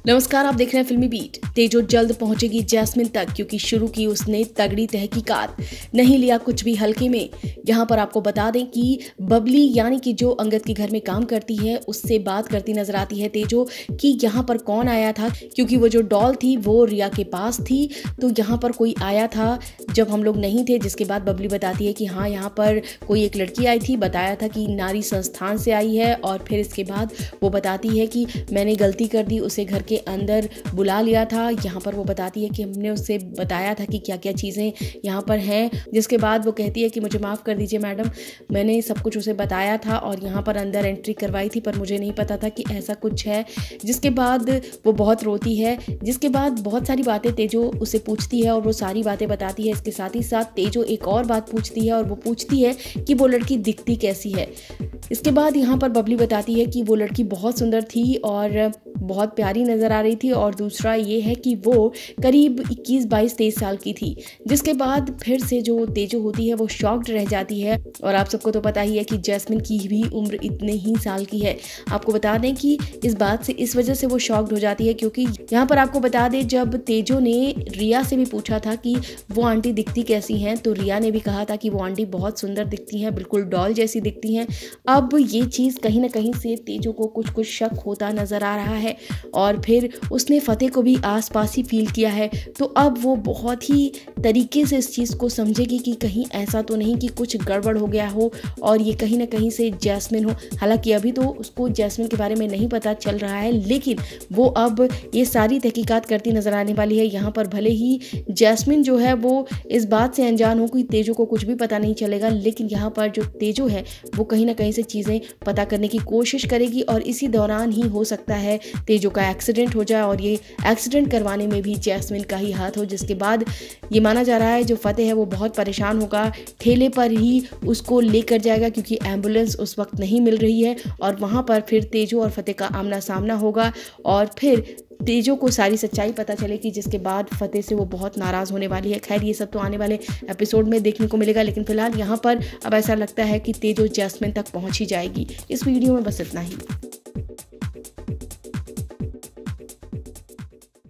नमस्कार, आप देख रहे हैं फिल्मी बीट। तेजो जल्द पहुंचेगी जैस्मिन तक क्योंकि शुरू की उसने तगड़ी तहकीकात, नहीं लिया कुछ भी हल्के में। यहाँ पर आपको बता दें कि बबली यानी कि जो अंगद के घर में काम करती है उससे बात करती नजर आती है तेजो कि यहाँ पर कौन आया था, क्योंकि वो जो डॉल थी वो रिया के पास थी। तो यहाँ पर कोई आया था जब हम लोग नहीं थे, जिसके बाद बबली बताती है कि हाँ यहाँ पर कोई एक लड़की आई थी, बताया था कि नारी संस्थान से आई है। और फिर इसके बाद वो बताती है कि मैंने गलती कर दी, उसे घर के अंदर बुला लिया था। यहाँ पर वो बताती है कि हमने उससे बताया था कि क्या क्या चीज़ें यहाँ पर हैं, जिसके बाद वो कहती है कि मुझे माफ़ कर दीजिए मैडम, मैंने सब कुछ उसे बताया था और यहाँ पर अंदर एंट्री करवाई थी, पर मुझे नहीं पता था कि ऐसा कुछ है। जिसके बाद वो बहुत रोती है। जिसके बाद बहुत सारी बातें तेजो उसे पूछती है और वो सारी बातें बताती है। इसके साथ ही साथ तेजो एक और बात पूछती है और वो पूछती है कि वो लड़की दिखती कैसी है। इसके बाद यहाँ पर बबली बताती है कि वो लड़की बहुत सुंदर थी और बहुत प्यारी नज़र आ रही थी, और दूसरा ये है कि वो करीब 21, 22, 23 साल की थी। जिसके बाद फिर से जो तेजो होती है वो शॉक्ड रह जाती है। और आप सबको तो पता ही है कि जैस्मिन की भी उम्र इतने ही साल की है। आपको बता दें कि इस बात से इस वजह से वो शॉक्ड हो जाती है क्योंकि यहाँ पर आपको बता दें, जब तेजो ने रिया से भी पूछा था कि वो आंटी दिखती कैसी हैं, तो रिया ने भी कहा था कि वो आंटी बहुत सुंदर दिखती हैं, बिल्कुल डॉल जैसी दिखती हैं। अब ये चीज़ कहीं ना कहीं से तेजो को कुछ शक होता नज़र आ रहा है और फिर उसने फतेह को भी आसपास ही फील किया है। तो अब वो बहुत ही तरीके से इस चीज़ को समझेगी कि कहीं ऐसा तो नहीं कि कुछ गड़बड़ हो गया हो और ये कहीं ना कहीं से जैस्मिन हो। हालांकि अभी तो उसको जैस्मिन के बारे में नहीं पता चल रहा है, लेकिन वो अब ये सारी तहकीकात करती नजर आने वाली है। यहाँ पर भले ही जैस्मिन जो है वो इस बात से अनजान हो कि तेजो को कुछ भी पता नहीं चलेगा, लेकिन यहाँ पर जो तेजो है वो कहीं ना कहीं से चीज़ें पता करने की कोशिश करेगी और इसी दौरान ही हो सकता है तेजो का एक्सीडेंट हो जाए और ये एक्सीडेंट करवाने में भी जैस्मिन का ही हाथ हो। जिसके बाद ये माना जा रहा है जो फतेह है वो बहुत परेशान होगा, ठेले पर ही उसको लेकर जाएगा क्योंकि एम्बुलेंस उस वक्त नहीं मिल रही है। और वहाँ पर फिर तेजो और फतेह का आमना सामना होगा और फिर तेजो को सारी सच्चाई पता चलेगी, जिसके बाद फतेह से वो बहुत नाराज़ होने वाली है। खैर ये सब तो आने वाले एपिसोड में देखने को मिलेगा, लेकिन फिलहाल यहाँ पर अब ऐसा लगता है कि तेजो जैस्मिन तक पहुँच ही जाएगी। इस वीडियो में बस इतना ही।